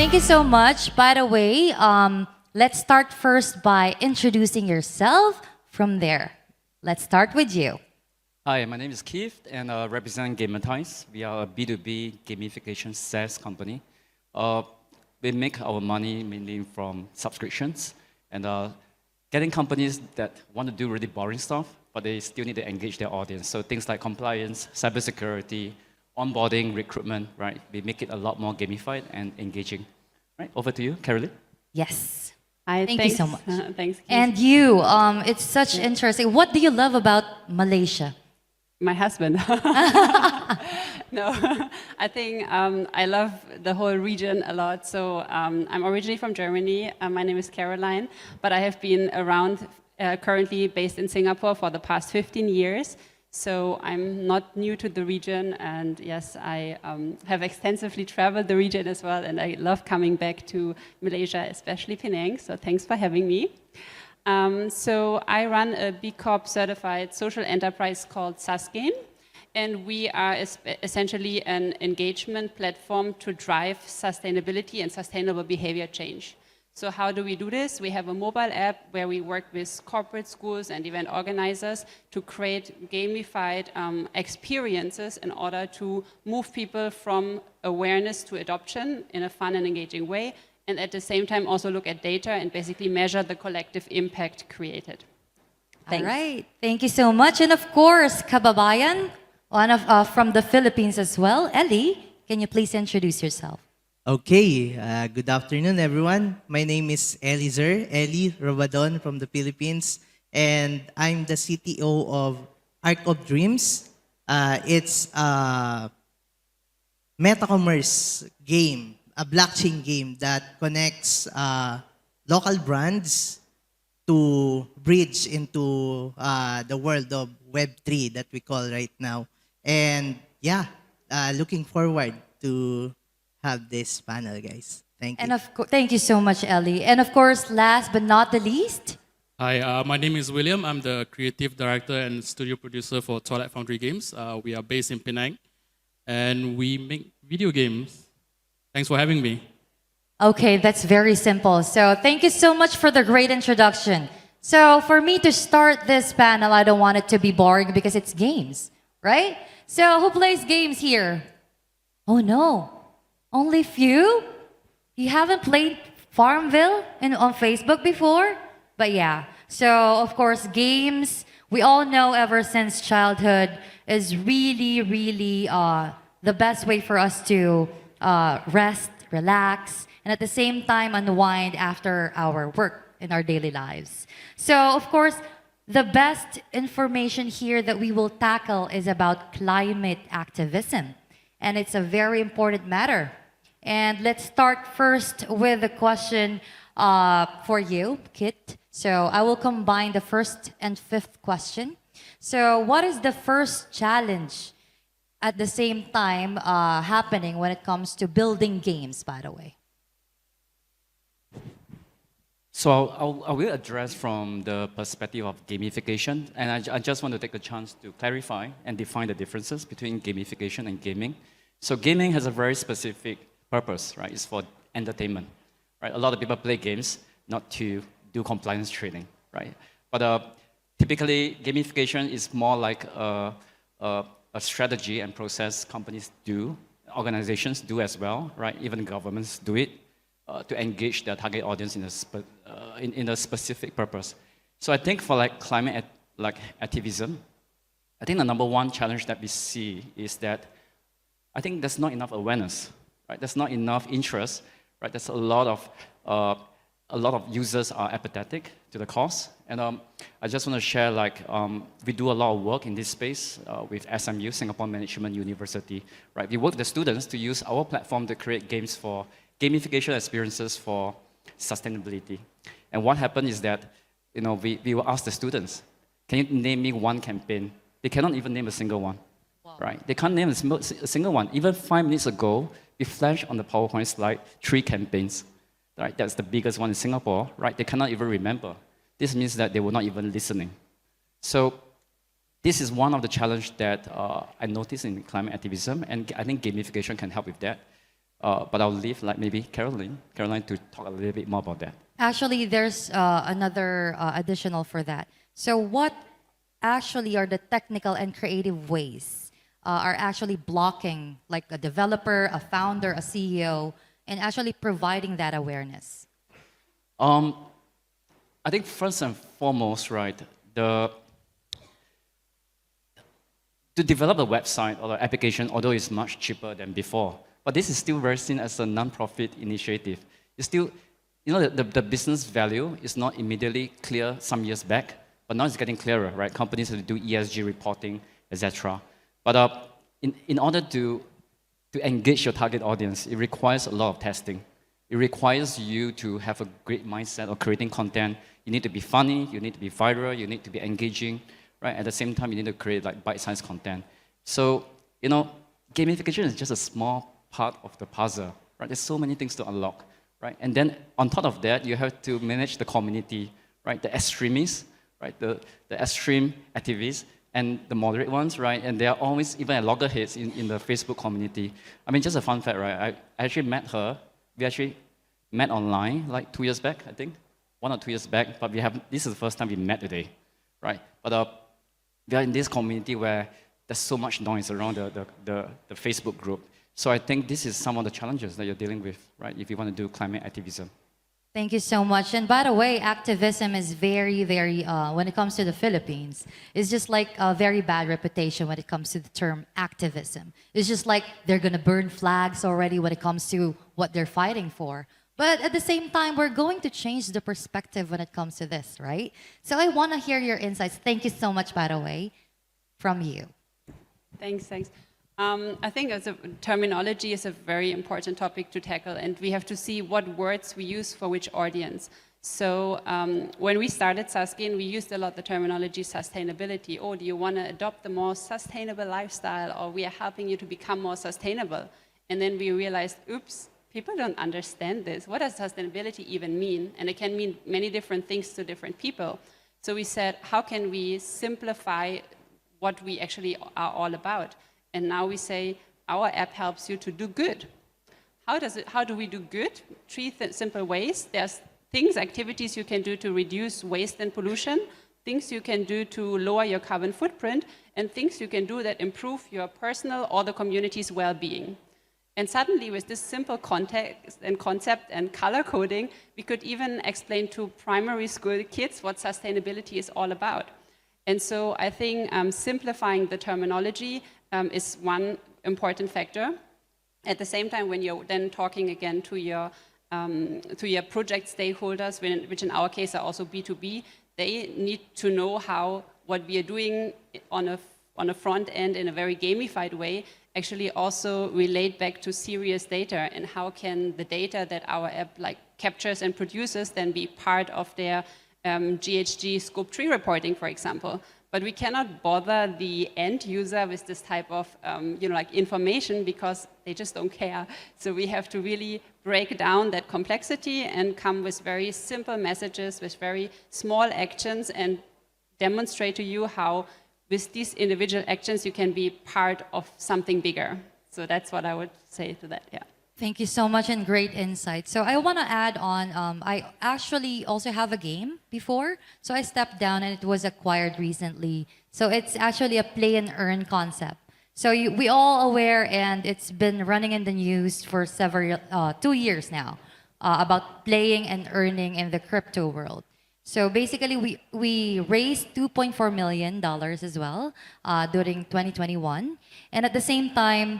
Thank you so much. By the way, let's start first by introducing yourself. From there, let's start with you. Hi, my name is Keith, and I represent Gametize. We are a B2B gamification SaaS company. We make our money mainly from subscriptions and getting companies that want to do really boring stuff, but they still need to engage their audience. So things like compliance, cybersecurity, onboarding, recruitment, right? We make it a lot more gamified and engaging. Right, over to you, Caroline. Yes. Hi, Thank thanks. you so much. Thanks, Keith. And you, it's such interesting. What do you love about Malaysia? My husband. No, I think I love the whole region a lot. So I'm originally from Germany. My name is Caroline, but I have been around, currently based in Singapore for the past 15 years. So I'm not new to the region, and yes, I have extensively traveled the region as well, and I love coming back to Malaysia, especially Penang. So thanks for having me. So I run a B Corp certified social enterprise called SASGame, and we are essentially an engagement platform to drive sustainability and sustainable behavior change. So how do we do this? We have a mobile app where we work with corporate schools and event organizers to create gamified experiences in order to move people from awareness to adoption in a fun and engaging way, and at the same time also look at data and basically measure the collective impact created. Thanks. All right. Thank you so much. And of course, kababayan, one of from the Philippines as well. Ellie, can you please introduce yourself? Okay, good afternoon, everyone. My name is Eli Robadon from the Philippines, and I'm the CTO of Arc of Dreams. It's a meta-commerce game, a blockchain game that connects local brands to bridge into the world of Web3 that we call right now. And yeah, looking forward to have this panel, guys. Thank you. And thank you so much, Ellie. And of course, last but not the least. Hi, my name is William. I'm the creative director and studio producer for Twilight Foundry Games. We are based in Penang, and we make video games. Thanks for having me. Okay, that's very simple. So thank you so much for the great introduction. So for me to start this panel, I don't want it to be boring because it's games, right? So who plays games here? Oh no. Only few? You haven't played Farmville on Facebook before? But yeah, so of course games, we all know ever since childhood is really the best way for us to rest, relax, and at the same time unwind after our work in our daily lives. So of course, the best information here that we will tackle is about climate activism. And it's a very important matter. And let's start first with a question for you, Kit. So I will combine the first and fifth question. So what is the first challenge at the same time happening when it comes to building games, by the way? So I will address from the perspective of gamification, and I just want to take a chance to clarify and define the differences between gamification and gaming. So gaming has a very specific purpose, right? It's for entertainment, right? A lot of people play games not to do compliance training, right? But typically, gamification is more like a strategy and process companies do, organizations do as well, right? Even governments do it to engage their target audience in a specific purpose. So I think for like climate activism, I think the number one challenge that we see is that I think there's not enough awareness, right? There's not enough interest, right? There's a lot of users are apathetic to the cause, and I just want to share we do a lot of work in this space with SMU, Singapore Management University, right? We work with the students to use our platform to create games for gamification experiences for sustainability. And what happened is that we will ask the students, can you name me one campaign? They cannot even name a single one. Wow. Right? They can't name a single one. Even 5 minutes ago, we flashed on the PowerPoint slide 3 campaigns. Right? That's the biggest one in Singapore. Right? They cannot even remember. This means that they were not even listening. So this is one of the challenges that I noticed in climate activism, and I think gamification can help with that. But I'll leave like maybe Caroline to talk a little bit more about that. Actually, there's another additional for that. So what actually are the technical and creative ways are actually blocking like a developer, a founder, a CEO, and actually providing that awareness? I think first and foremost, right, to develop a website or an application, although it's much cheaper than before, but this is still very seen as a non-profit initiative. It's still, the business value is not immediately clear some years back, but now it's getting clearer, right? Companies have to do ESG reporting, etc. But in order to engage your target audience, it requires a lot of testing. It requires you to have a great mindset of creating content. You need to be funny, you need to be viral, you need to be engaging, right? At the same time, you need to create like bite-sized content. So, gamification is just a small part of the puzzle, right? There's so many things to unlock, right? And then on top of that, you have to manage the community, right? The extremists, right? The extreme activists and the moderate ones, right? And there are always even at loggerheads in the Facebook community. I mean, just a fun fact, right? I actually met her. We actually met online like 2 years back, I think, 1 or 2 years back. But this is the first time we met today, right? But we are in this community where there's so much noise around the Facebook group. So I think this is some of the challenges that you're dealing with, right? If you want to do climate activism. Thank you so much. And by the way, activism is very, very, when it comes to the Philippines, it's just like a very bad reputation when it comes to the term activism. It's just like they're going to burn flags already when it comes to what they're fighting for. But at the same time, we're going to change the perspective when it comes to this, right? So I want to hear your insights. Thank you so much, by the way, from you. Thanks. I think as a terminology is a very important topic to tackle, and we have to see what words we use for which audience. So when we started Saskin, we used a lot the terminology sustainability. Oh, do you want to adopt a more sustainable lifestyle, or we are helping you to become more sustainable? And then we realized, oops, people don't understand this. What does sustainability even mean? And it can mean many different things to different people. So we said, how can we simplify what we actually are all about? And now we say, our app helps you to do good. How do we do good? Three simple ways. There's things, activities you can do to reduce waste and pollution, things you can do to lower your carbon footprint, and things you can do that improve your personal or the community's well-being. And suddenly, with this simple context and concept and color coding, we could even explain to primary school kids what sustainability is all about. And so I think simplifying the terminology is one important factor. At the same time, when you're then talking again to your project stakeholders, which in our case are also B2B, they need to know how what we are doing on a front end in a very gamified way actually also relate back to serious data, and how can the data that our app captures and produces then be part of their GHG Scope 3 reporting, for example. But we cannot bother the end user with this type of information because they just don't care. So we have to really break down that complexity and come with very simple messages, with very small actions, and demonstrate to you how with these individual actions you can be part of something bigger. So that's what I would say to that, yeah. Thank you so much, and great insight. So I want to add on, I actually also have a game before. So I stepped down and it was acquired recently. So it's actually a play and earn concept. So we all aware, and it's been running in the news for 2 years now, about playing and earning in the crypto world. So basically, we raised $2.4 million as well during 2021. And at the same time,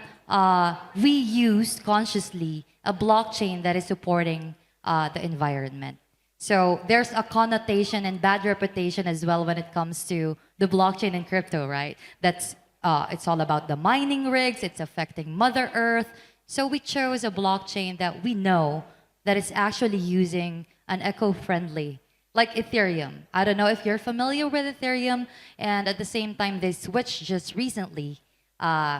we used consciously a blockchain that is supporting the environment. So there's a connotation and bad reputation as well when it comes to the blockchain and crypto, right? That's it's all about the mining rigs, it's affecting Mother Earth. So we chose a blockchain that we know that is actually using an eco-friendly, like Ethereum. I don't know if you're familiar with Ethereum, and at the same time, they switched just recently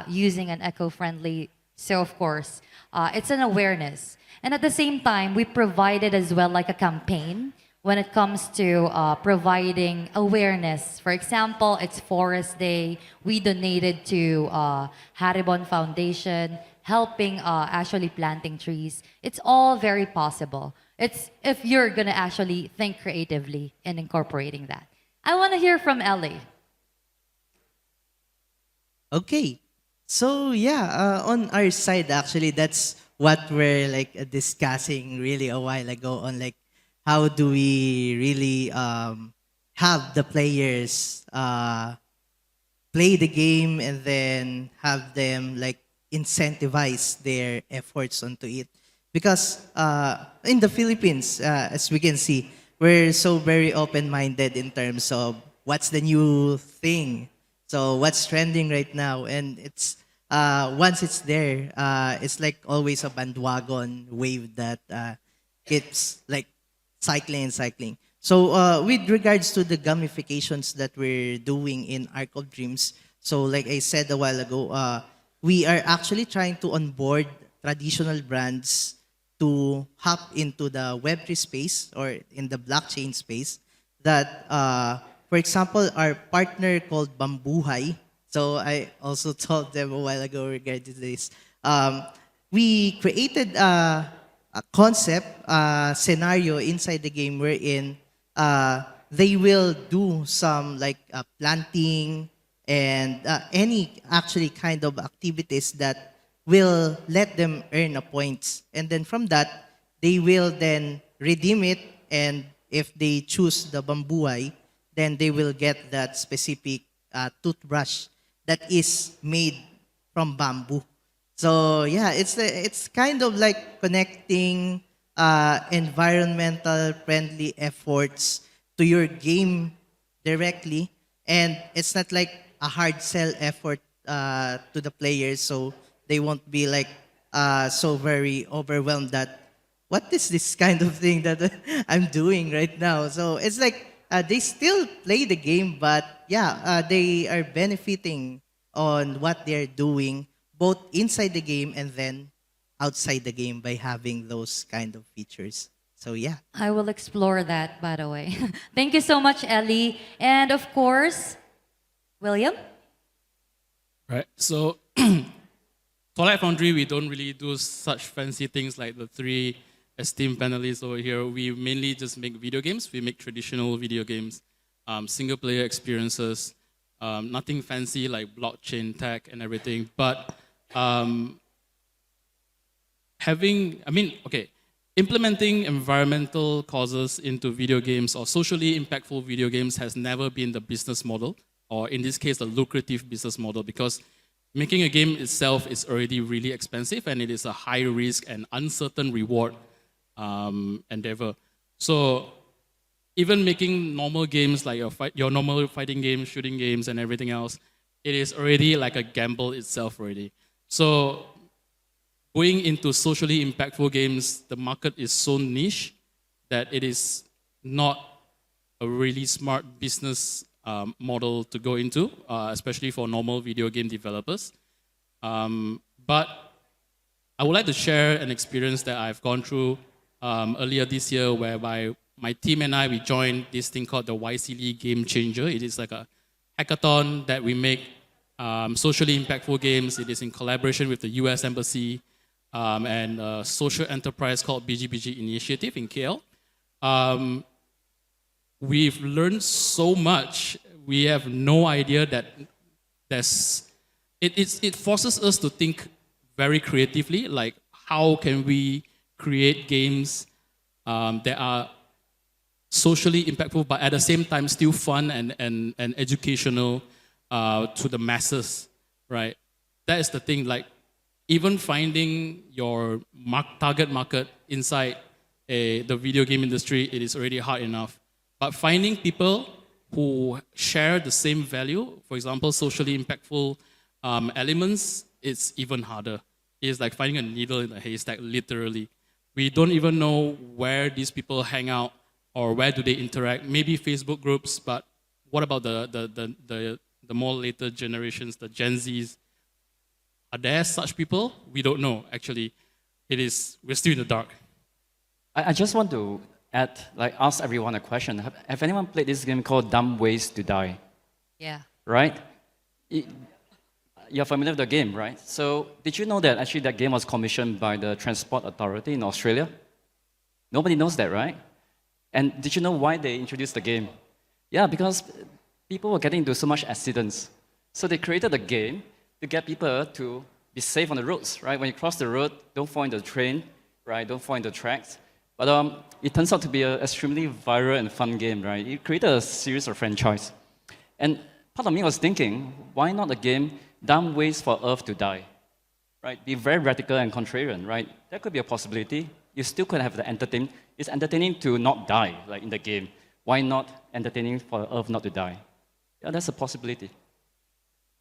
using an eco-friendly. So of course, it's an awareness. And at the same time, we provided as well like a campaign when it comes to providing awareness. For example, it's Forest Day. We donated to Haribon Foundation. helping actually planting trees. It's all very possible. It's if you're gonna actually think creatively in incorporating that. I want to hear from Ellie. Okay. So yeah, on our side actually, that's what we're like discussing really a while ago on like how do we really have the players play the game and then have them like incentivize their efforts onto it because in the Philippines as we can see we're so very open-minded in terms of what's the new thing, so what's trending right now, and it's once it's there it's like always a bandwagon wave that it's like cycling and cycling. So with regards to the gamifications that we're doing in Arc of Dreams, so like I said a while ago, we are actually trying to onboard traditional brands to hop into the Web3 space or in the blockchain space. That, for example, our partner called Bambuhay. So I also told them a while ago regarding this. We created a concept scenario inside the game wherein they will do some like planting and any actually kind of activities that will let them earn a points, and then from that they will then redeem it, and if they choose the bambuay, then they will get that specific toothbrush that is made from bamboo. So yeah, it's kind of like connecting environmental friendly efforts to your game directly, and it's not like a hard sell effort to the players, so they won't be like so very overwhelmed that what is this kind of thing that I'm doing right now. So it's like they still play the game, but yeah, they are benefiting on what they're doing both inside the game and then outside the game by having those kind of features. So yeah. I will explore that, by the way. Thank you so much, Ellie. And of course, William? Right. So, Twilight Foundry, we don't really do such fancy things like the three esteemed panelists over here. We mainly just make video games. We make traditional video games, single player experiences, nothing fancy like blockchain tech and everything. But implementing environmental causes into video games or socially impactful video games has never been the business model, or in this case, the lucrative business model, because making a game itself is already really expensive and it is a high risk and uncertain reward endeavor. So even making normal games like your normal fighting games, shooting games, and everything else, it is already like a gamble itself already. So going into socially impactful games, the market is so niche that it is not a really smart business model to go into, especially for normal video game developers. But I would like to share an experience that I've gone through earlier this year, whereby my team and I, we joined this thing called the YCL Game Changer. It is like a hackathon that we make socially impactful games. It is in collaboration with the US Embassy and a social enterprise called BGBG Initiative in KL. We've learned so much. We have no idea that it forces us to think very creatively, like how can we create games that are socially impactful, but at the same time still fun and educational to the masses, right? That is the thing, like even finding your target market inside the video game industry, it is already hard enough. But finding people who share the same value, for example, socially impactful elements, it's even harder. It's like finding a needle in a haystack, literally. We don't even know where these people hang out or where do they interact. Maybe Facebook groups, but what about the more later generations, the Gen Zs? Are there such people? We don't know, actually. We're still in the dark. I just want to ask everyone a question. Have anyone played this game called Dumb Ways to Die? Yeah. Right? you're familiar with the game, right? So did you know that actually that game was commissioned by the Transport Authority in Australia? Nobody knows that, right? And did you know why they introduced the game? Yeah, because people were getting into so much accidents. So they created a game to get people to be safe on the roads, right? When you cross the road, don't fall into the train, right? Don't fall into the tracks. But it turns out to be an extremely viral and fun game, right? It created a series of franchise. And part of me was thinking, why not a game, dumb ways for Earth to die? Right? Be very radical and contrarian, right? That could be a possibility. You still could have the entertainment. It's entertaining to not die, like in the game. Why not entertaining for Earth not to die? Yeah, that's a possibility.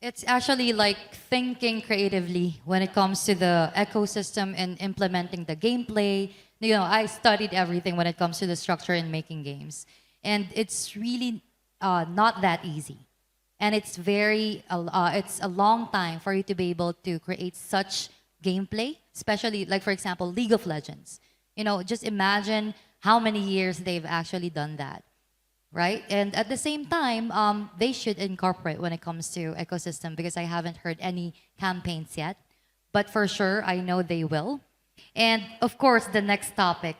It's actually like thinking creatively when it comes to the ecosystem and implementing the gameplay. You know, I studied everything when it comes to the structure in making games. And it's really not that easy. And it's it's a long time for you to be able to create such gameplay, especially like, for example, League of Legends. You know, just imagine how many years they've actually done that. Right? And at the same time, they should incorporate when it comes to ecosystem because I haven't heard any campaigns yet. But for sure, I know they will. And of course, the next topic,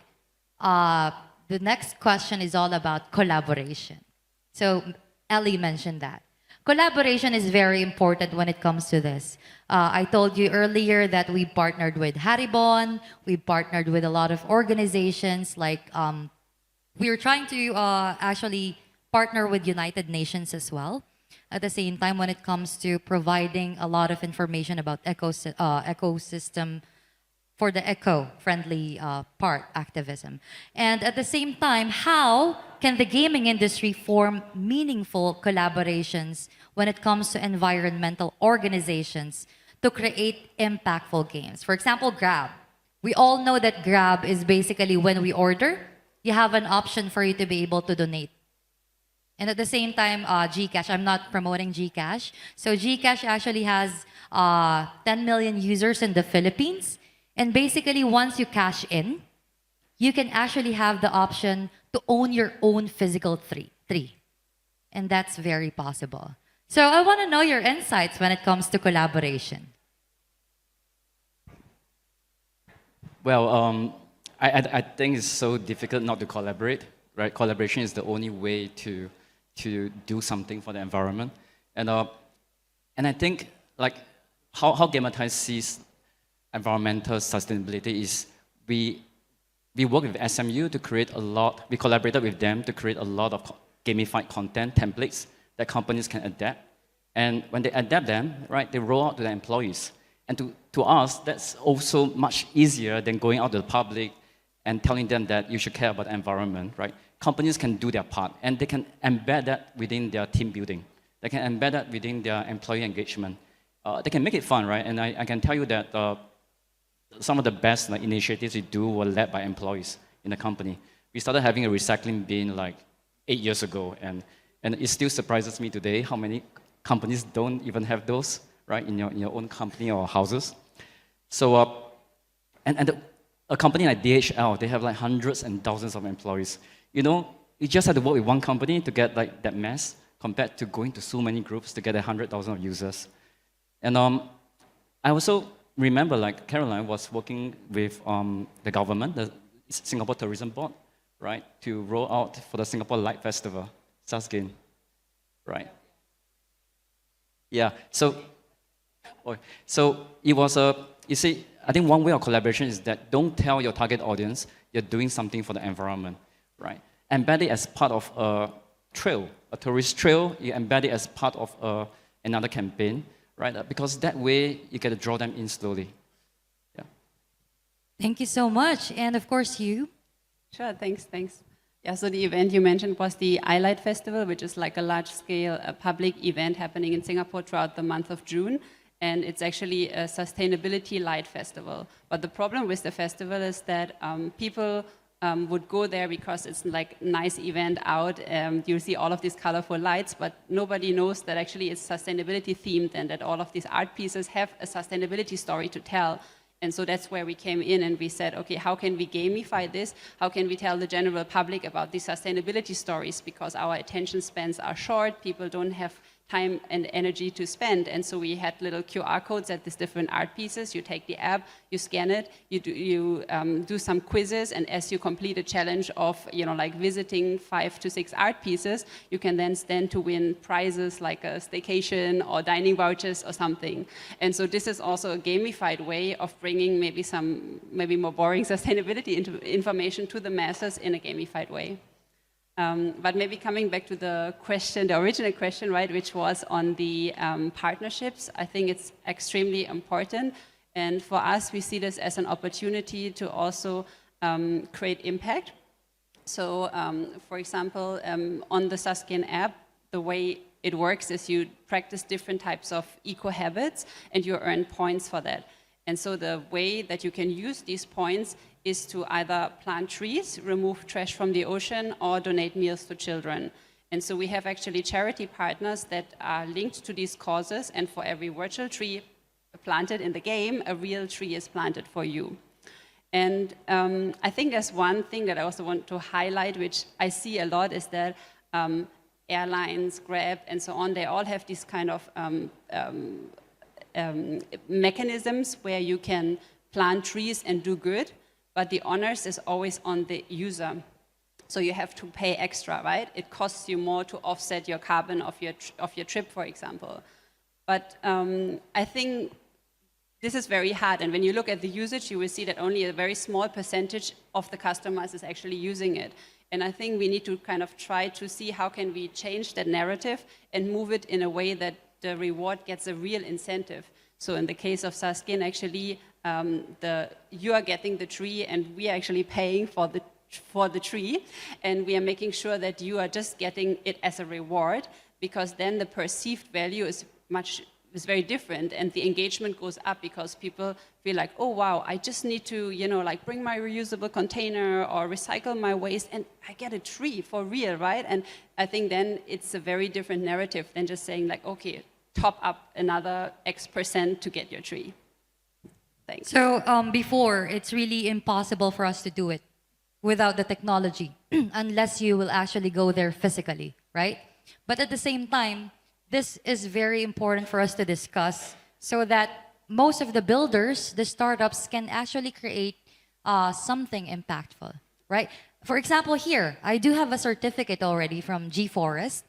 the next question is all about collaboration. So Ellie mentioned that. Collaboration is very important when it comes to this. I told you earlier that we partnered with Haribon, we partnered with a lot of organizations like we are trying to actually partner with United Nations as well. At the same time, when it comes to providing a lot of information about ecosystem for the eco-friendly part, activism. And at the same time, how can the gaming industry form meaningful collaborations when it comes to environmental organizations to create impactful games? For example, Grab. We all know that Grab is basically when we order, you have an option for you to be able to donate. And at the same time, Gcash, I'm not promoting Gcash. So Gcash actually has 10 million users in the Philippines. And basically, once you cash in, you can actually have the option to own your own physical tree. And that's very possible. So I want to know your insights when it comes to collaboration. Well, I think it's so difficult not to collaborate, right? Collaboration is the only way to do something for the environment. And I think like how Gamertize sees environmental sustainability is we work with SMU to create a lot, we collaborated with them to create a lot of gamified content templates that companies can adapt. And when they adapt them, right, they roll out to their employees. And to us, that's also much easier than going out to the public and telling them that you should care about the environment, right? Companies can do their part, and they can embed that within their team building. They can embed that within their employee engagement. They can make it fun, right? And I can tell you that some of the best initiatives we do were led by employees in the company. We started having a recycling bin like 8 years ago, and it still surprises me today how many companies don't even have those, right, in your own company or houses. So, a company like DHL, they have like hundreds and thousands of employees. You know, you just have to work with one company to get like that mess compared to going to so many groups to get 100,000 of users. And I also remember like Caroline was working with the government, the Singapore Tourism Board, right, to roll out for the Singapore Light Festival, SARS-GAIN, right? Yeah, so it was you see, I think one way of collaboration is that don't tell your target audience you're doing something for the environment, right? Embed it as part of a trail, a tourist trail, you embed it as part of another campaign, right? Because that way you get to draw them in slowly. Yeah. Thank you so much. And of course, you. Sure, thanks. Yeah, so the event you mentioned was the iLight Festival, which is like a large-scale public event happening in Singapore throughout the month of June. And it's actually a sustainability light festival. But the problem with the festival is that people would go there because it's like nice event out. You'll see all of these colorful lights, but nobody knows that actually it's sustainability themed and that all of these art pieces have a sustainability story to tell. And so that's where we came in and we said, okay, how can we gamify this? How can we tell the general public about these sustainability stories? Because our attention spans are short, people don't have time and energy to spend. And so we had little QR codes at these different art pieces. You take the app, you scan it, you do some quizzes, and as you complete a challenge of, like visiting 5 to 6 art pieces, you can then stand to win prizes like a staycation or dining vouchers or something. And so this is also a gamified way of bringing maybe more boring sustainability information to the masses in a gamified way. But maybe coming back to the original question, right, which was on the partnerships, I think it's extremely important. And for us, we see this as an opportunity to also create impact. So, for example, on the Saskin app, the way it works is you practice different types of eco-habits and you earn points for that. And so the way that you can use these points is to either plant trees, remove trash from the ocean, or donate meals to children. And so we have actually charity partners that are linked to these causes, and for every virtual tree planted in the game, a real tree is planted for you. And I think there's one thing that I also want to highlight, which I see a lot, is that airlines, Grab, and so on, they all have these kind of mechanisms where you can plant trees and do good, but the onus is always on the user. So you have to pay extra, right? It costs you more to offset your carbon of your trip, for example. But I think this is very hard, and when you look at the usage, you will see that only a very small percentage of the customers is actually using it. And I think we need to kind of try to see how can we change that narrative and move it in a way that the reward gets a real incentive. So in the case of Saskin, actually, you are getting the tree and we are actually paying for the tree, and we are making sure that you are just getting it as a reward, because then the perceived value is very different, and the engagement goes up because people feel like, oh wow, I just need to, like bring my reusable container or recycle my waste, and I get a tree for real, right? And I think then it's a very different narrative than just saying like, okay, top up another X% to get your tree. Thanks. So before, it's really impossible for us to do it without the technology, unless you will actually go there physically, right? But at the same time, this is very important for us to discuss so that most of the builders, the startups, can actually create something impactful, right? For example, here, I do have a certificate already from G Forest,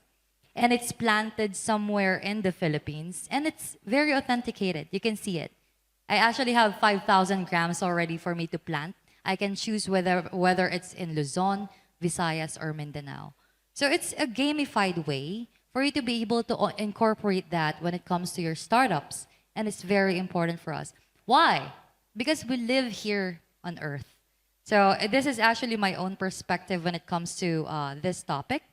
and it's planted somewhere in the Philippines, and it's very authenticated. You can see it. I actually have 5,000 grams already for me to plant. I can choose whether it's in Luzon, Visayas, or Mindanao. So it's a gamified way for you to be able to incorporate that when it comes to your startups. And it's very important for us. Why? Because we live here on Earth. So this is actually my own perspective when it comes to this topic.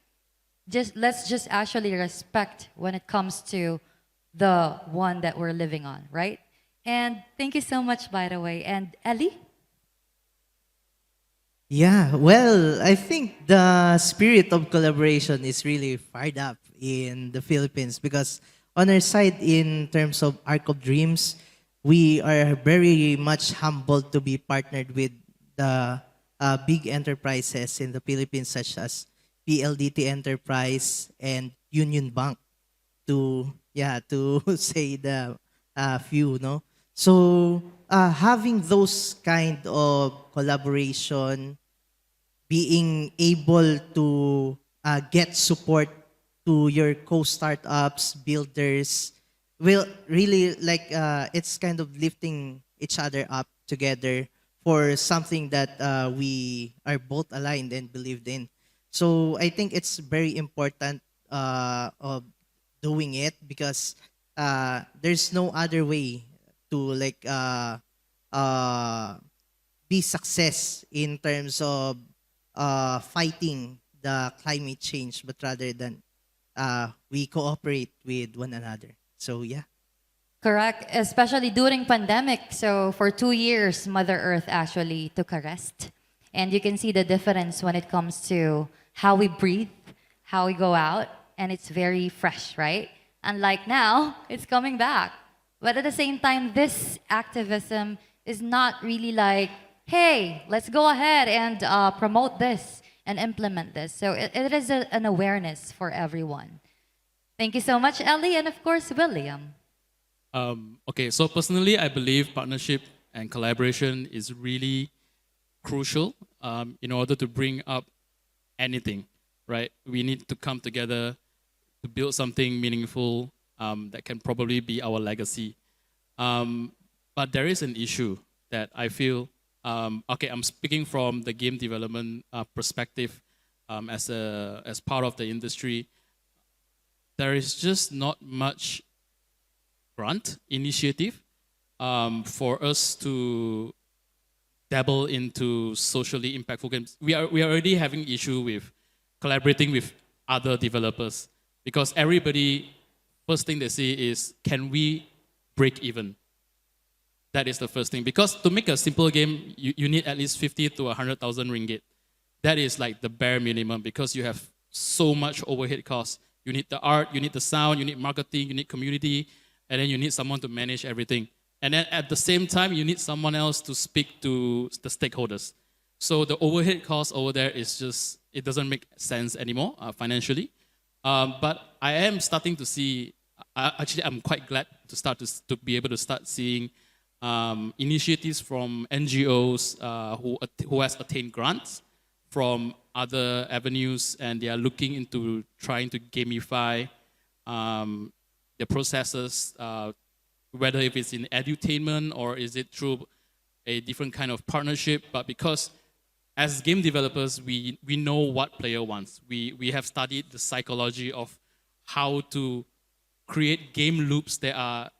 Let's just actually respect when it comes to the one that we're living on, right? And thank you so much, by the way. And Ellie? Yeah, well, I think the spirit of collaboration is really fired up in the Philippines, because on our side, in terms of Arc of Dreams, we are very much humbled to be partnered with the big enterprises in the Philippines, such as PLDT Enterprise and Union Bank, to say the few, no? So having those kind of collaboration, being able to get support to your co-startups, builders, will really it's kind of lifting each other up together for something that we are both aligned and believed in. So I think it's very important of doing it, because there's no other way to be success in terms of fighting the climate change, but rather than we cooperate with one another. So yeah. Correct, especially during pandemic. So for 2 years, Mother Earth actually took a rest. And you can see the difference when it comes to how we breathe, how we go out, and it's very fresh, right? Unlike now, it's coming back. But at the same time, this activism is not really like, hey, let's go ahead and promote this and implement this. So it is an awareness for everyone. Thank you so much, Ellie, and of course, William. Okay, so personally, I believe partnership and collaboration is really crucial in order to bring up anything, right? We need to come together to build something meaningful that can probably be our legacy. But there is an issue that I feel, okay, I'm speaking from the game development perspective as part of the industry. There is just not much grant initiative for us to dabble into socially impactful games. We are already having issue with collaborating with other developers because everybody, first thing they say is, can we break even? That is the first thing. Because to make a simple game, you need at least 50 to 100,000 ringgit. That is like the bare minimum because you have so much overhead costs. You need the art, you need the sound, you need marketing, you need community, and then you need someone to manage everything. And then at the same time, you need someone else to speak to the stakeholders. So the overhead cost over there is just, it doesn't make sense anymore financially. But I am starting to see, actually I'm quite glad to be able to start seeing initiatives from NGOs who has attained grants from other avenues, and they are looking into trying to gamify the processes, whether if it's in edutainment or is it through a different kind of partnership. But because as game developers, we know what player wants. We have studied the psychology of how to create game loops that are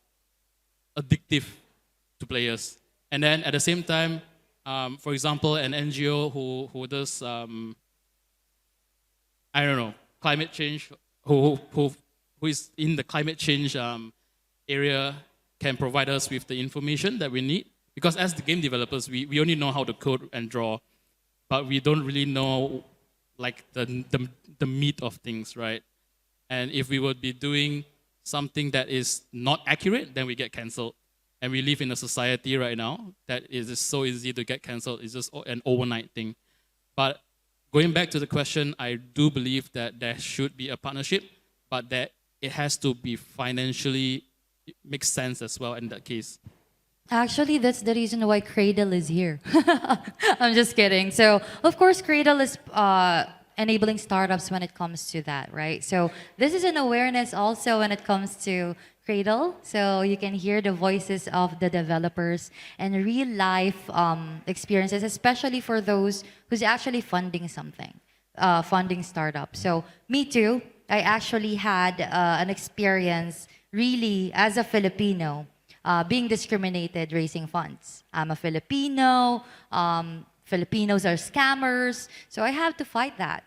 addictive to players. And then at the same time, for example, an NGO who does, I don't know, climate change, who is in the climate change area can provide us with the information that we need. Because as the game developers, we only know how to code and draw, but we don't really know like the meat of things, right? And if we would be doing something that is not accurate, then we get cancelled. And we live in a society right now that is just so easy to get cancelled. It's just an overnight thing. But going back to the question, I do believe that there should be a partnership, but that it has to be financially, it makes sense as well in that case. Actually, that's the reason why Cradle is here. I'm just kidding. So, of course, Cradle is enabling startups when it comes to that, right? So, this is an awareness also when it comes to Cradle. So, you can hear the voices of the developers and real life experiences, especially for those who's actually funding something, funding startups. So, me too. I actually had an experience really as a Filipino being discriminated raising funds. I'm a Filipino. Filipinos are scammers. So I have to fight that.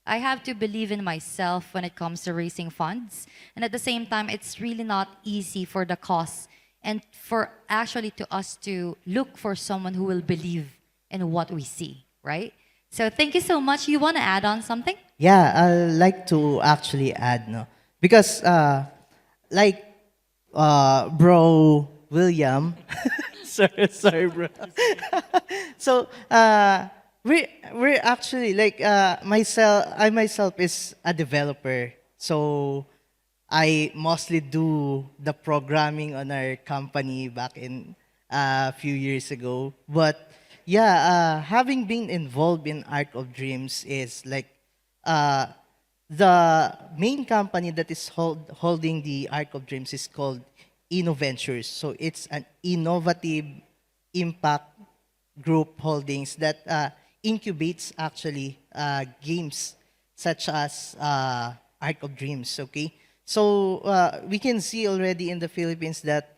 I have to believe in myself when it comes to raising funds. And at the same time, it's really not easy for the cause and for actually to us to look for someone who will believe in what we see, right? So thank you so much. You want to add on something? Yeah, I'd like to actually add, no? Because, like, bro William, sorry, bro. So, we're actually, like, I myself is a developer. So, I mostly do the programming on our company back in a few years ago. But, yeah, having been involved in Arc of Dreams is like, the main company that is holding the Arc of Dreams is called InnoVentures. So it's an innovative impact group holdings that incubates actually games such as Arc of Dreams. Okay, so we can see already in the Philippines that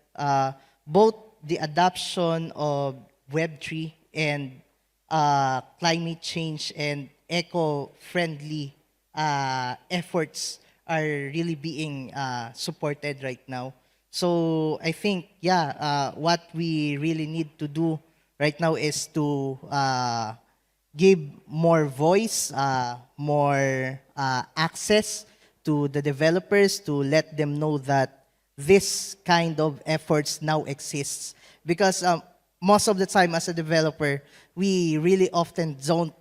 both the adoption of Web3 and climate change and eco-friendly efforts are really being supported right now. So I think, yeah, what we really need to do right now is to give more voice, more access to the developers to let them know that this kind of efforts now exists. Because most of the time as a developer, we really often don't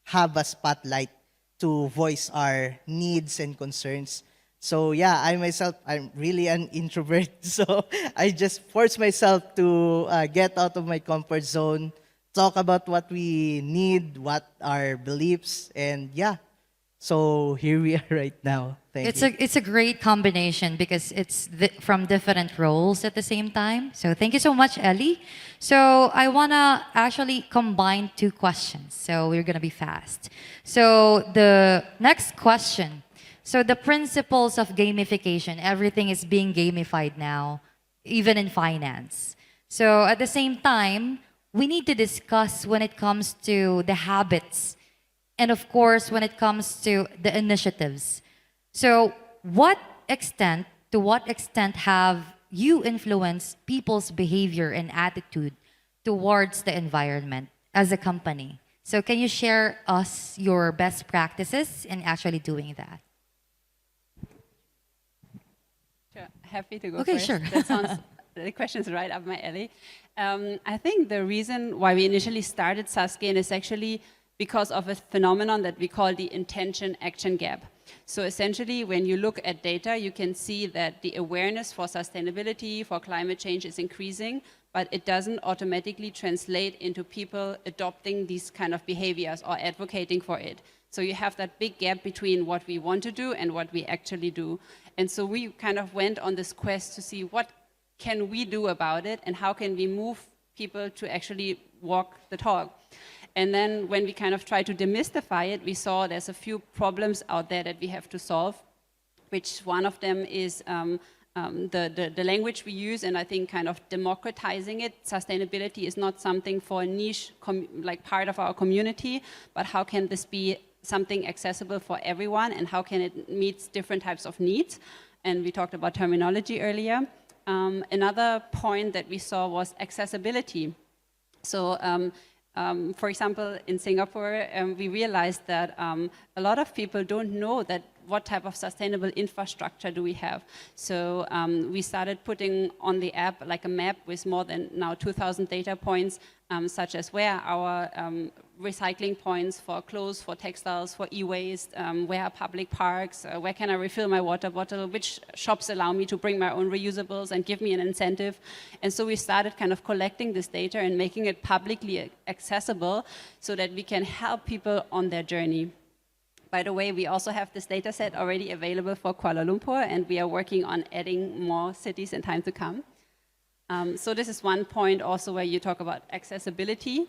have a spotlight to voice our needs and concerns. So yeah, I myself, I'm really an introvert. So I just force myself to get out of my comfort zone, talk about what we need, what our beliefs, and yeah. So here we are right now. Thank you. It's a great combination because it's from different roles at the same time. So thank you so much, Ellie. So I wanna actually combine two questions. So we're gonna be fast. So the next question. So the principles of gamification. Everything is being gamified now, even in finance. So at the same time, we need to discuss when it comes to the habits and of course when it comes to the initiatives. So to what extent have you influenced people's behavior and attitude towards the environment as a company? So can you share us your best practices in actually doing that? Sure. Happy to go Okay, first. sure. That sounds, the question's right up my alley. I think the reason why we initially started Susgain is actually because of a phenomenon that we call the intention-action gap. So essentially, when you look at data, you can see that the awareness for sustainability, for climate change is increasing, but it doesn't automatically translate into people adopting these kind of behaviors or advocating for it. So you have that big gap between what we want to do and what we actually do. And so we kind of went on this quest to see what can we do about it and how can we move people to actually walk the talk. And then when we kind of try to demystify it, we saw there's a few problems out there that we have to solve, which one of them is the language we use, and I think kind of democratizing it. Sustainability is not something for a niche, like part of our community, but how can this be something accessible for everyone, and how can it meet different types of needs? And we talked about terminology earlier. Another point that we saw was accessibility. So, for example, in Singapore, we realized that a lot of people don't know that what type of sustainable infrastructure do we have. So we started putting on the app like a map with more than now 2,000 data points, such as where our recycling points for clothes, for textiles, for e-waste, where are public parks, where can I refill my water bottle, which shops allow me to bring my own reusables and give me an incentive. And so we started kind of collecting this data and making it publicly accessible so that we can help people on their journey. By the way, we also have this data set already available for Kuala Lumpur, and we are working on adding more cities in time to come. So this is one point also where you talk about accessibility.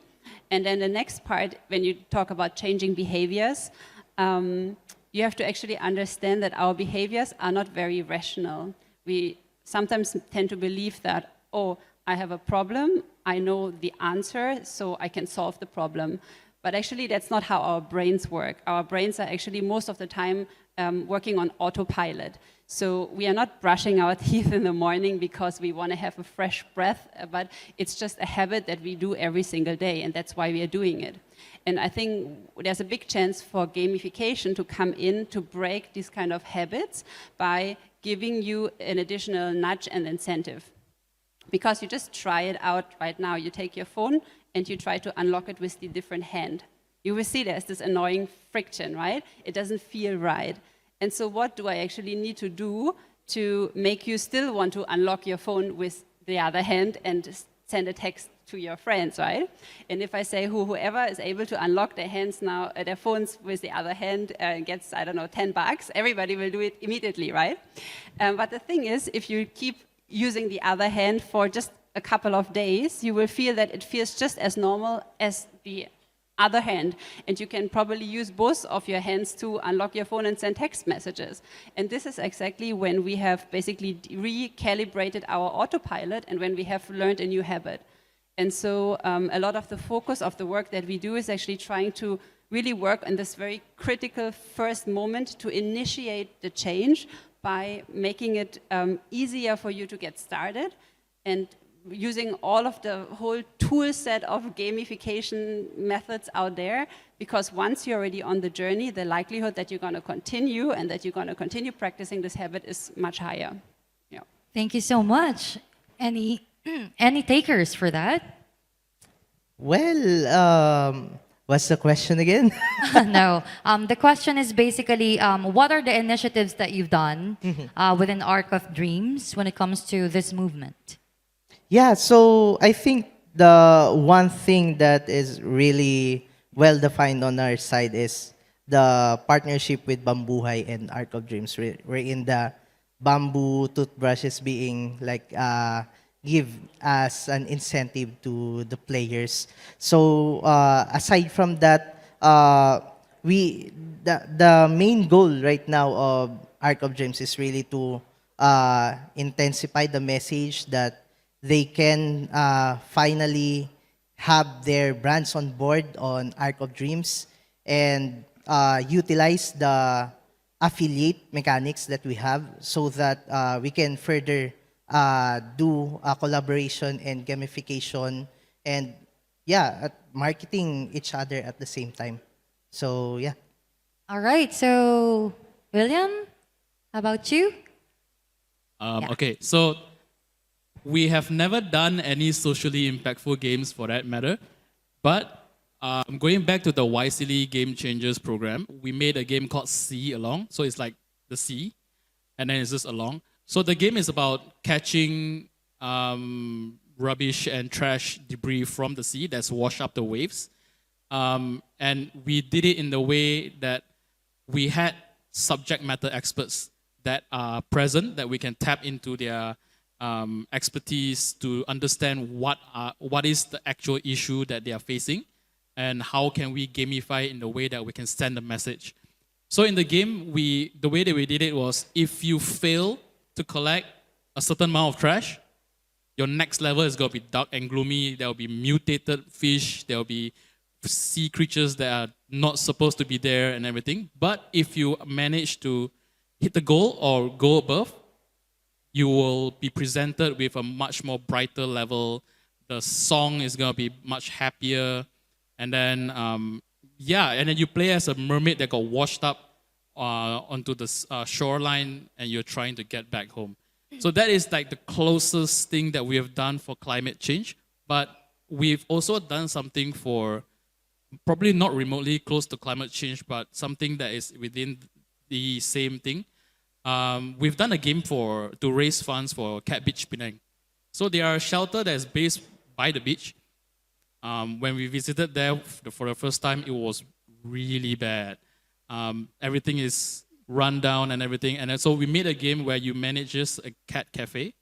And then the next part, when you talk about changing behaviors, you have to actually understand that our behaviors are not very rational. We sometimes tend to believe that, oh, I have a problem, I know the answer, so I can solve the problem. But actually, that's not how our brains work. Our brains are actually most of the time working on autopilot. So we are not brushing our teeth in the morning because we want to have a fresh breath, but it's just a habit that we do every single day, and that's why we are doing it. And I think there's a big chance for gamification to come in to break these kind of habits by giving you an additional nudge and incentive. Because you just try it out right now. You take your phone and you try to unlock it with the different hand. You will see there's this annoying friction, right? It doesn't feel right. And so what do I actually need to do to make you still want to unlock your phone with the other hand and send a text to your friends, right? And if I say whoever is able to unlock their hands now, their phones with the other hand gets, I don't know, $10, everybody will do it immediately, right? But the thing is, if you keep using the other hand for just a couple of days, you will feel that it feels just as normal as the other hand. And you can probably use both of your hands to unlock your phone and send text messages. And this is exactly when we have basically recalibrated our autopilot and when we have learned a new habit. And so a lot of the focus of the work that we do is actually trying to really work on this very critical first moment to initiate the change by making it easier for you to get started and using all of the whole tool set of gamification methods out there, because once you're already on the journey, the likelihood that you're going to continue and that you're going to continue practicing this habit is much higher. Yeah. Thank you so much. Any takers for that? Well, What's the question again? No. The question is basically, what are the initiatives that you've done within Arc of Dreams when it comes to this movement? Yeah, so I think the one thing that is really well defined on our side is the partnership with Bambuhay and Arc of Dreams. We're in the bamboo toothbrush is being like give as an incentive to the players. So aside from that, we the main goal right now of Arc of Dreams is really to intensify the message that they can finally have their brands on board on Arc of Dreams and utilize the affiliate mechanics that we have so that we can further do collaboration and gamification and marketing each other at the same time. So yeah. All right. So, William, how about you? Okay, so we have never done any socially impactful games for that matter, but going back to the YCL Game Changers program, we made a game called Sea Along. So it's like the sea, and then it's just along. So the game is about catching rubbish and trash debris from the sea that's washed up the waves. And we did it in the way that we had subject matter experts that are present, that we can tap into their expertise to understand what is the actual issue that they are facing and how can we gamify in the way that we can send a message. So in the game, the way that we did it was if you fail to collect a certain amount of trash, your next level is going to be dark and gloomy. There will be mutated fish. There will be sea creatures that are not supposed to be there and everything. But if you manage to hit the goal or go above, you will be presented with a much more brighter level. The song is going to be much happier. And then, and then you play as a mermaid that got washed up onto the shoreline and you're trying to get back home. So that is like the closest thing that we have done for climate change. But we've also done something for probably not remotely close to climate change, but something that is within the same thing. We've done a game to raise funds for Cat Beach Penang. So they are a shelter that is based by the beach. When we visited there for the first time, it was really bad. Everything is run down and everything. And so we made a game where you manage just a cat cafe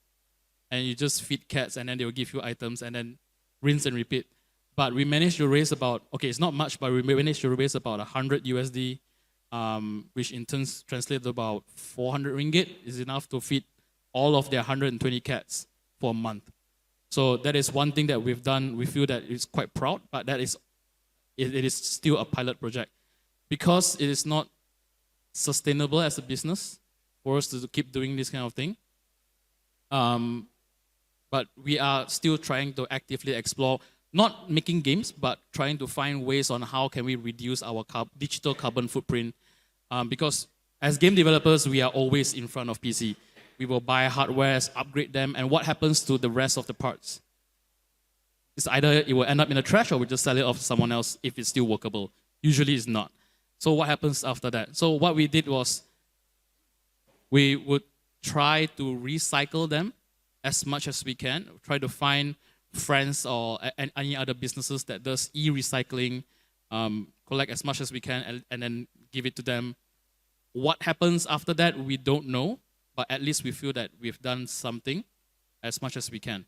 and you just feed cats and then they will give you items and then rinse and repeat. But we managed to raise it's not much, but we managed to raise about 100 USD, which in turn translates to about 400 ringgit, is enough to feed all of their 120 cats for a month. So that is one thing that we've done. We feel that it's quite proud, but it is still a pilot project because it is not sustainable as a business for us to keep doing this kind of thing. But we are still trying to actively explore, not making games, but trying to find ways on how can we reduce our digital carbon footprint. Because as game developers, we are always in front of PC. We will buy hardwares, upgrade them, and what happens to the rest of the parts? It's either it will end up in the trash or we just sell it off to someone else if it's still workable. Usually it's not. So what happens after that? So what we did was we would try to recycle them as much as we can, try to find friends or any other businesses that does e-recycling, collect as much as we can and then give it to them. What happens after that, we don't know, but at least we feel that we've done something as much as we can.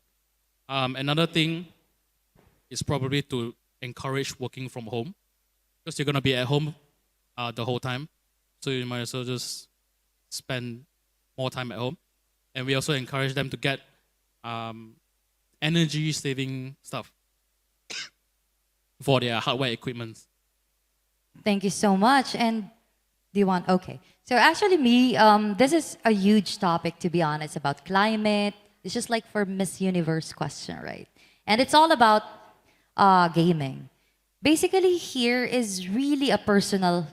Another thing is probably to encourage working from home because you're going to be at home the whole time. So you might as well just spend more time at home. And we also encourage them to get energy-saving stuff for their hardware equipment. Thank you so much. And do you want? Okay. So actually, this is a huge topic, to be honest, about climate. It's just like for Miss Universe question, right? And it's all about gaming. Basically, here is really a personal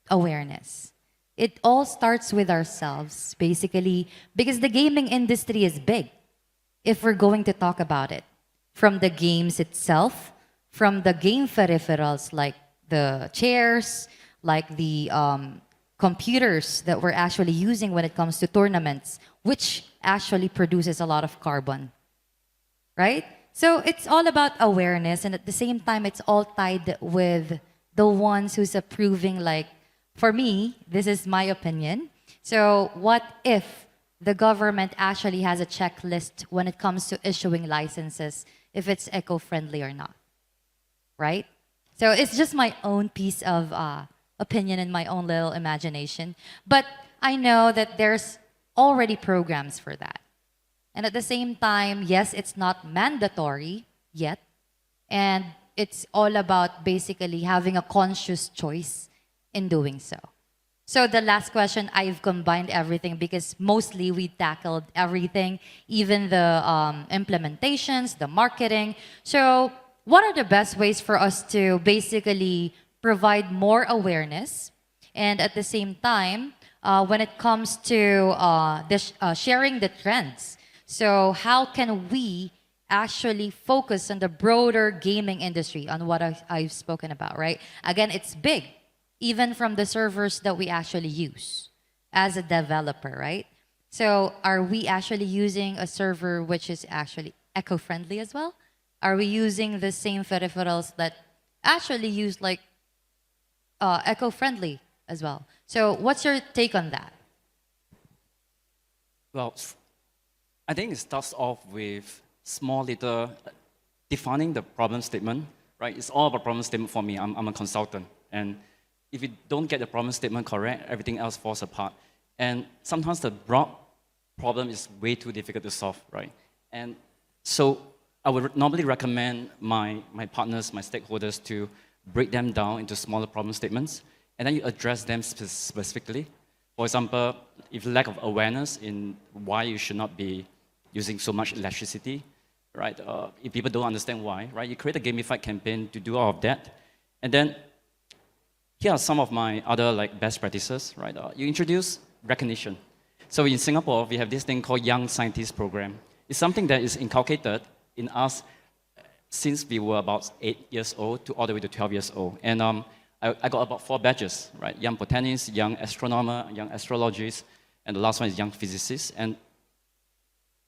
awareness. It all starts with ourselves, basically, because the gaming industry is big. If we're going to talk about it, from the games itself, from the game peripherals like the chairs, like the computers that we're actually using when it comes to tournaments, which actually produces a lot of carbon, right? So it's all about awareness, and at the same time, it's all tied with the ones who's approving. Like, for me, this is my opinion. So what if the government actually has a checklist when it comes to issuing licenses, if it's eco-friendly or not, right? So it's just my own piece of opinion and my own little imagination. But I know that there's already programs for that. And at the same time, yes, it's not mandatory yet. And it's all about basically having a conscious choice in doing so. So the last question, I've combined everything because mostly we tackled everything, even the implementations, the marketing. So what are the best ways for us to basically provide more awareness, and at the same time, when it comes to sharing the trends, so how can we actually focus on the broader gaming industry, on what I've spoken about, right? Again, it's big, even from the servers that we actually use as a developer, right? So are we actually using a server which is actually eco-friendly as well? Are we using the same peripherals that actually use like eco-friendly as well? So what's your take on that? Well, I think it starts off with small little defining the problem statement, right? It's all about problem statement for me. I'm a consultant. And if you don't get the problem statement correct, everything else falls apart. And sometimes the broad problem is way too difficult to solve, right? And so I would normally recommend my partners, my stakeholders, to break them down into smaller problem statements, and then you address them specifically. For example, if lack of awareness in why you should not be using so much electricity, right? If people don't understand why, right? You create a gamified campaign to do all of that. And then here are some of my other like best practices, right? You introduce recognition. So in Singapore, we have this thing called Young Scientist Program. It's something that is inculcated in us since we were about 8 years old to all the way to 12 years old. And I got about 4 badges, right? Young botanist, young astronomer, young astrologist, and the last one is young physicist. And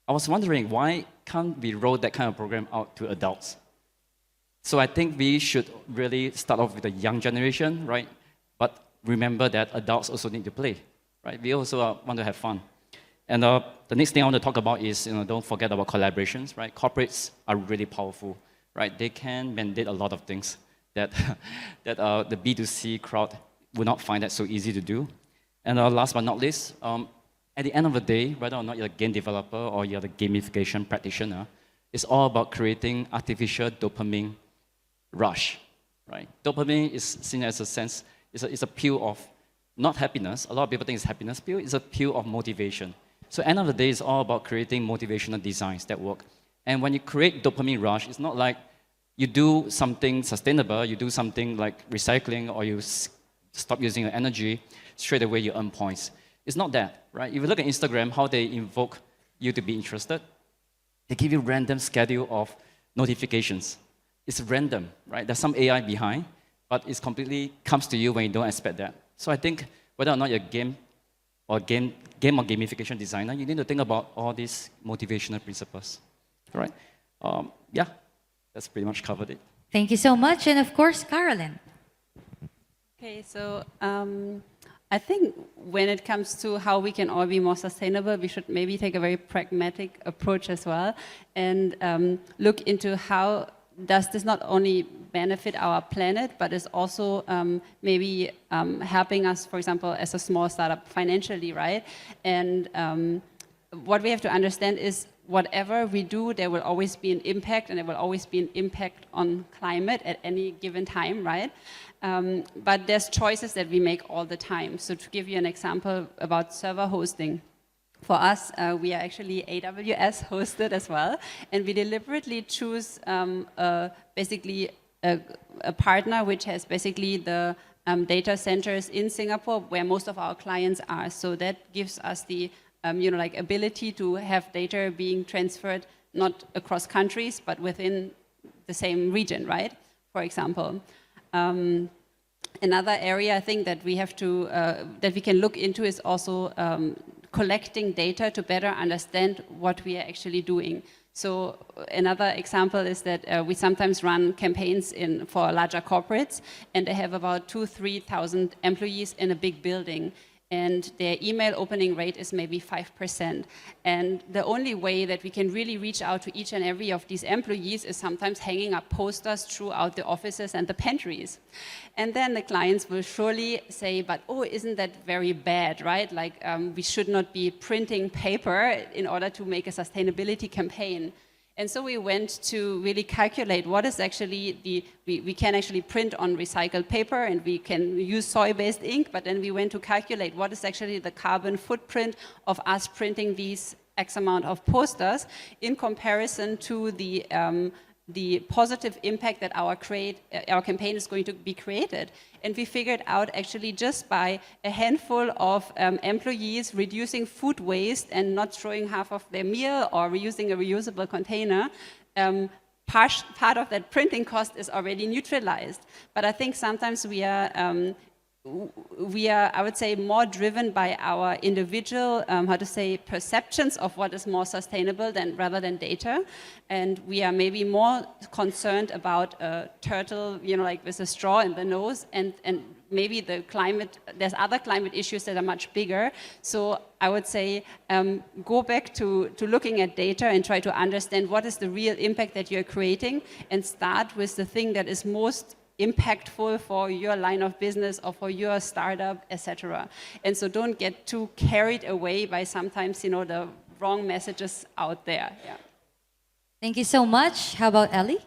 I was wondering, why can't we roll that kind of program out to adults? So I think we should really start off with the young generation, right? But remember that adults also need to play, right? We also want to have fun. And the next thing I want to talk about is, don't forget about collaborations, right? Corporates are really powerful, right? They can mandate a lot of things that, that the B2C crowd would not find that so easy to do. And last but not least, at the end of the day, whether or not you're a game developer or you're the gamification practitioner, it's all about creating artificial dopamine rush, right? Dopamine is seen as a sense, it's a pill of not happiness. A lot of people think it's happiness pill. It's a pill of motivation. So end of the day, it's all about creating motivational designs that work. And when you create dopamine rush, it's not like you do something sustainable, you do something like recycling, or you stop using your energy, straight away you earn points. It's not that, right? If you look at Instagram, how they invoke you to be interested, they give you random schedule of notifications. It's random, right? There's some AI behind, but it completely comes to you when you don't expect that. So I think whether or not you're game or gamification designer, you need to think about all these motivational principles, all right? Yeah, that's pretty much covered it. Thank you so much. And of course, Carolyn. Okay, so I think when it comes to how we can all be more sustainable, we should maybe take a very pragmatic approach as well, and look into how does this not only benefit our planet, but is also maybe helping us, for example, as a small startup financially, right? And what we have to understand is whatever we do, there will always be an impact, and there will always be an impact on climate at any given time, right? But there's choices that we make all the time. So to give you an example about server hosting, for us, we are actually AWS hosted as well, and we deliberately choose basically a partner which has basically the data centers in Singapore where most of our clients are. So that gives us the ability to have data being transferred not across countries but within the same region, right? For example. Another area I think that we have to that we can look into is also collecting data to better understand what we are actually doing. So another example is that we sometimes run campaigns for larger corporates, and they have about 2,000-3,000 employees in a big building, and their email opening rate is maybe 5%. And the only way that we can really reach out to each and every of these employees is sometimes hanging up posters throughout the offices and the pantries. And then the clients will surely say, but oh, isn't that very bad, right? Like we should not be printing paper in order to make a sustainability campaign. And so we went to really calculate what is actually we can actually print on recycled paper and we can use soy-based ink, but then we went to calculate what is actually the carbon footprint of us printing these X amount of posters in comparison to the positive impact that our campaign is going to be created. And we figured out actually just by a handful of employees reducing food waste and not throwing half of their meal or reusing a reusable container, part of that printing cost is already neutralized. But I think sometimes we are, I would say, more driven by our individual, perceptions of what is more sustainable rather than data. And we are maybe more concerned about a turtle, like with a straw in the nose, and maybe there's other climate issues that are much bigger. So I would say go back to looking at data and try to understand what is the real impact that you're creating, and start with the thing that is most impactful for your line of business or for your startup, etc. And so don't get too carried away by sometimes, the wrong messages out there. Yeah. Thank you so much. How about Ellie?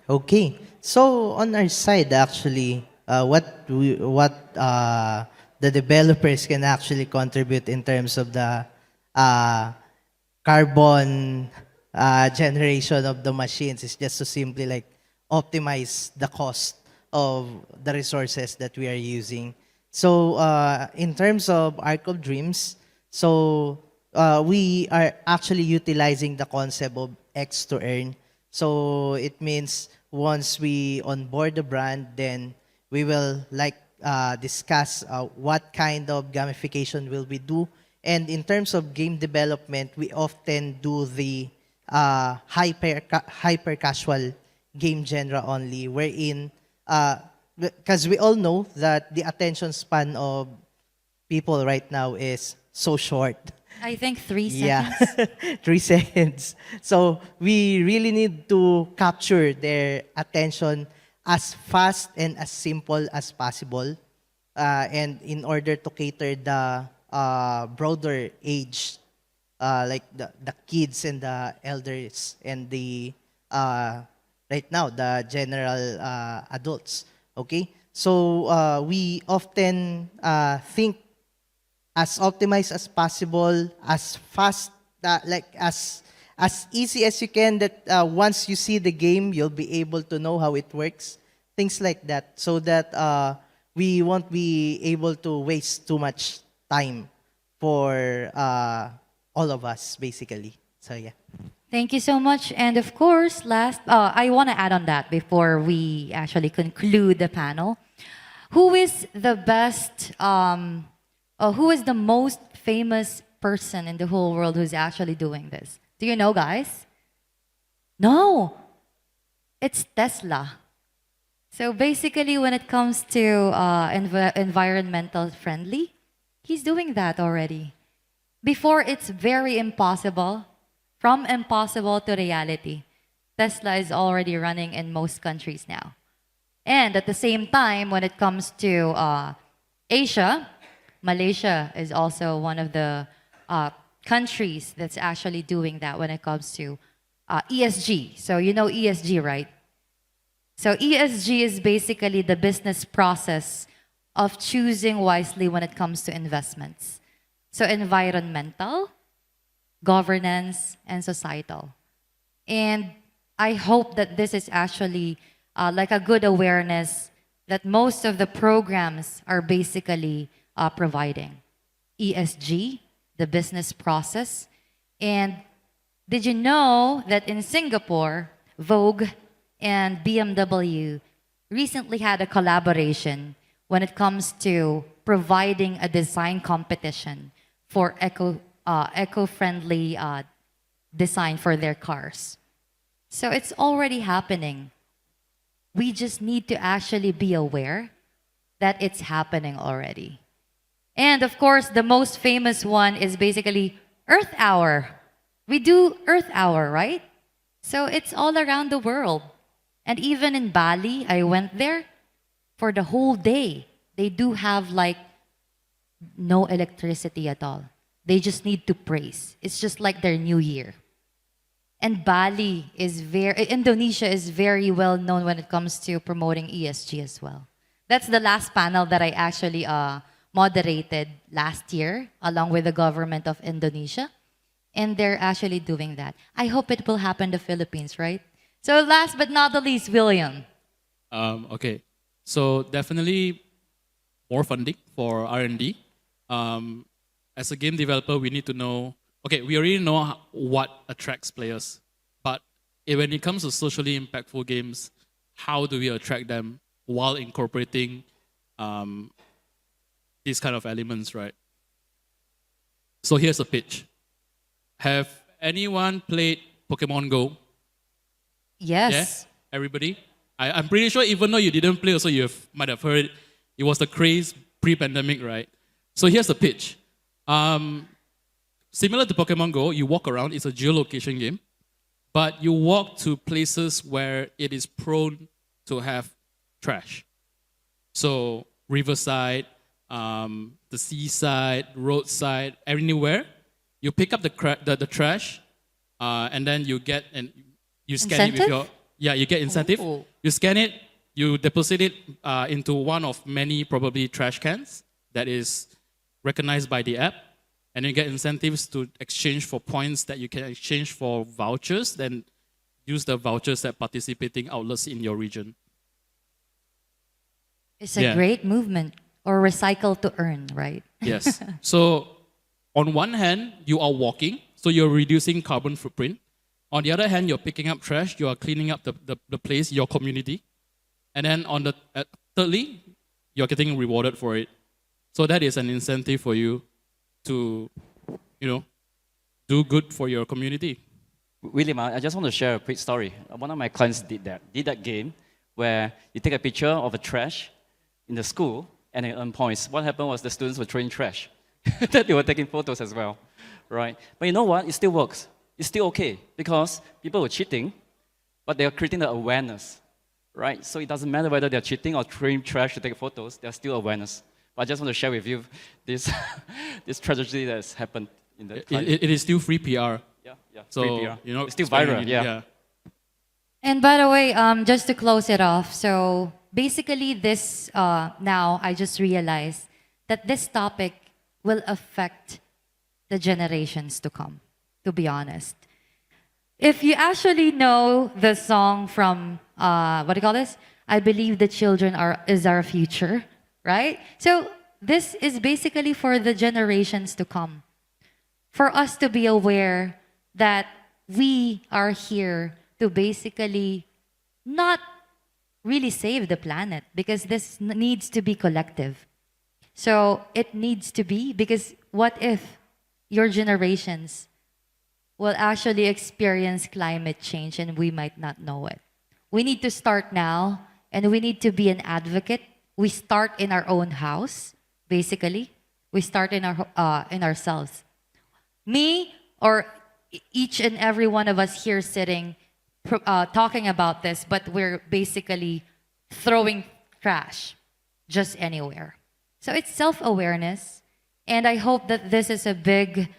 Okay. So on our side, actually, what the developers can actually contribute in terms of the carbon generation of the machines is just to simply like optimize the cost of the resources that we are using. So in terms of Arc of Dreams, so we are actually utilizing the concept of X to earn. So it means once we onboard the brand, then we will discuss what kind of gamification will we do. And in terms of game development, we often do the hyper casual game genre only, wherein because we all know that the attention span of people right now is so short. I think 3 seconds. Yeah, 3 seconds. So we really need to capture their attention as fast and as simple as possible. And in order to cater the broader age, like the kids and the elders and the right now the general adults. Okay, so we often think as optimized as possible, as fast, as easy as you can, that once you see the game, you'll be able to know how it works, things like that, so that we won't be able to waste too much time for all of us, basically. So yeah. Thank you so much. And of course, I want to add on that before we actually conclude the panel. Who is the best, who is the most famous person in the whole world who's actually doing this? Do you know, guys? No, it's Tesla. So basically, when it comes to environmental friendly, he's doing that already. Before, it's very impossible. From impossible to reality, Tesla is already running in most countries now. And at the same time, when it comes to Asia, Malaysia is also one of the countries that's actually doing that when it comes to ESG. So you know ESG, right? So ESG is basically the business process of choosing wisely when it comes to investments. So environmental, governance, and societal. And I hope that this is actually like a good awareness that most of the programs are basically providing. ESG, the business process. And did you know that in Singapore, Vogue and BMW recently had a collaboration when it comes to providing a design competition for eco-friendly design for their cars. So it's already happening. We just need to actually be aware that it's happening already. And of course, the most famous one is basically Earth Hour. We do Earth Hour, right? So it's all around the world. And even in Bali, I went there for the whole day. They do have like no electricity at all. They just need to praise. It's just like their new year. And Indonesia is very well known when it comes to promoting ESG as well. That's the last panel that I actually moderated last year along with the government of Indonesia. And they're actually doing that. I hope it will happen in the Philippines, right? So last but not the least, William. Okay, so definitely more funding for R&D. As a game developer, we need to know, okay, we already know what attracts players, but when it comes to socially impactful games, how do we attract them while incorporating these kind of elements, right? So here's a pitch. Have anyone played Pokemon Go? Yes. Yeah? Everybody? I'm pretty sure even though you didn't play also, might have heard it was the craze pre-pandemic, right? So here's the pitch. Similar to Pokemon Go, you walk around, it's a geolocation game, but you walk to places where it is prone to have trash. So riverside, the seaside, roadside, anywhere, you pick up the trash, and then you get you scan it with your you get incentive. Ooh. You scan it, you deposit it into one of many probably trash cans that is recognized by the app, and you get incentives to exchange for points that you can exchange for vouchers, then use the vouchers at participating outlets in your region. It's a great movement, or recycle to earn, right? Yes. So on one hand, you are walking, so you're reducing carbon footprint. On the other hand, you're picking up trash, you are cleaning up the place, your community. And then thirdly, you're getting rewarded for it. So that is an incentive for you to, do good for your community. William, I just want to share a quick story. One of my clients did that game where you take a picture of a trash in the school and you earn points. What happened was the students were throwing trash. That they were taking photos as well, right? But you know what? It still works. It's still okay because people were cheating, but they are creating the awareness, right? So it doesn't matter whether they're cheating or throwing trash to take photos, there's still awareness. But I just want to share with you this, this tragedy that's happened in the it is still free PR. Yeah, So, free PR. it's It's still viral, yeah. And by the way, just to close it off, so basically this, now I just realized that this topic will affect the generations to come, to be honest. If you actually know the song from, what do you call this? I believe the children is our future, right? So this is basically for the generations to come. For us to be aware that we are here to basically not really save the planet, because this needs to be collective. So it needs to be, because what if your generations will actually experience climate change and we might not know it? We need to start now, and we need to be an advocate. We start in our own house, basically. We start in ourselves. Me, or each and every one of us here sitting, talking about this, but we're basically throwing trash just anywhere. So it's self-awareness, and I hope that this is a big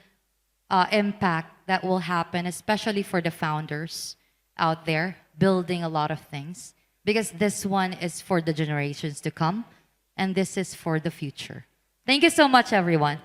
impact that will happen, especially for the founders out there building a lot of things, because this one is for the generations to come, and this is for the future. Thank you so much, everyone.